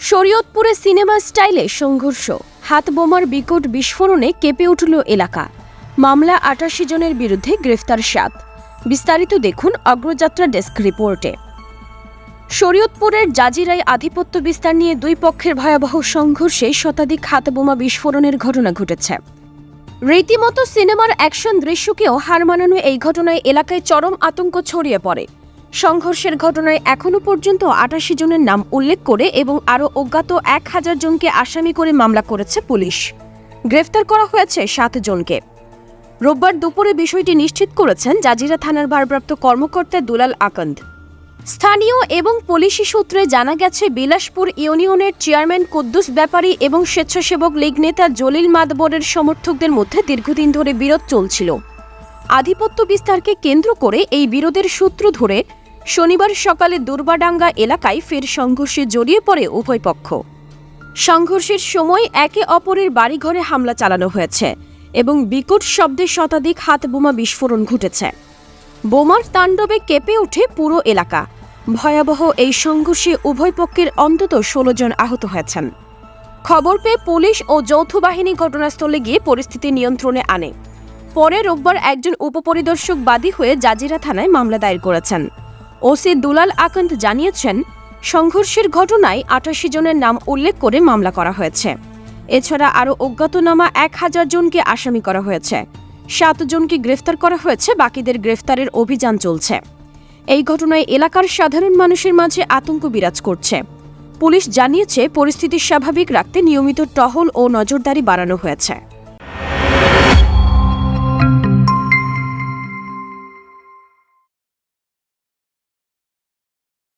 শরীয়তপুরে cinema স্টাইলে সংঘর্ষ, হাত বোমার বিকট বিস্ফোরণে কেঁপে উঠল এলাকা। মামলা ৮৮ জনের বিরুদ্ধে গ্রেফতার ৭। বিস্তারিত দেখুন অগ্রযাত্রা ডেস্ক রিপোর্টে। শরীয়তপুরের জাজিরায় আধিপত্য বিস্তার নিয়ে দুই পক্ষের ভয়াবহ সংঘর্ষে শতাধিক হাত বোমা বিস্ফোরণের ঘটনা ঘটেছে। রীতিমতো সিনেমার অ্যাকশন দৃশ্যকেও হার মানানো এই ঘটনায় এলাকায় চরম আতঙ্ক ছড়িয়ে পড়ে। সংঘর্ষের ঘটনায় এখনও পর্যন্ত ৮৮ জনের নাম উল্লেখ করে এবং আরও অজ্ঞাত ১,০০০ জনকে আসামি করে মামলা করেছে পুলিশ। গ্রেফতার করা হয়েছে ৭ জনকে। রোববার দুপুরে বিষয়টি নিশ্চিত করেছেন জাজিরা থানার ভারপ্রাপ্ত কর্মকর্তা দুলাল আকন্দ। স্থানীয় এবং পুলিশি সূত্রে জানা গেছে, বিলাসপুর ইউনিয়নের চেয়ারম্যান কুদ্দুস ব্যাপারী এবং স্বেচ্ছাসেবক লীগ নেতা জলিল মাদবরের সমর্থকদের মধ্যে দীর্ঘদিন ধরে বিরোধ চলছিল। আধিপত্য বিস্তারকে কেন্দ্র করে এই বিরোধের সূত্র ধরে শনিবার সকালে দুর্বাডাঙ্গা এলাকায় ফের সংঘর্ষে জড়িয়ে পড়ে উভয় পক্ষ। সংঘর্ষের সময় একে অপরের বাড়িঘরে হামলা চালানো হয়েছে এবং বিকট শব্দে শতাধিক হাত বোমা বিস্ফোরণ ঘটেছে। বোমার তাণ্ডবে কেঁপে ওঠে পুরো এলাকা। ভয়াবহ এই সংঘর্ষে উভয় পক্ষের অন্তত ১৬ জন আহত হয়েছেন। খবর পেয়ে পুলিশ ও যৌথ বাহিনী ঘটনাস্থলে গিয়ে পরিস্থিতি নিয়ন্ত্রণে আনে। পরে রোববার একজন উপপরিদর্শক বাদী হয়ে জাজিরা থানায় মামলা দায়ের করেছেন। ওসি দুলাল আকন্দ জানিয়েছেন, সংঘর্ষের ঘটনায় ৮৮ জনের নাম উল্লেখ করে মামলা করা হয়েছে। এছাড়া আরও অজ্ঞাতনামা ১,০০০ জনকে আসামি করা হয়েছে। ৭ জনকে গ্রেফতার করা হয়েছে, বাকিদের গ্রেফতারের অভিযান চলছে। এই ঘটনায় এলাকার সাধারণ মানুষের মাঝে আতঙ্ক বিরাজ করছে। পুলিশ জানিয়েছে, পরিস্থিতি স্বাভাবিক রাখতে নিয়মিত টহল ও নজরদারি বাড়ানো হয়েছে।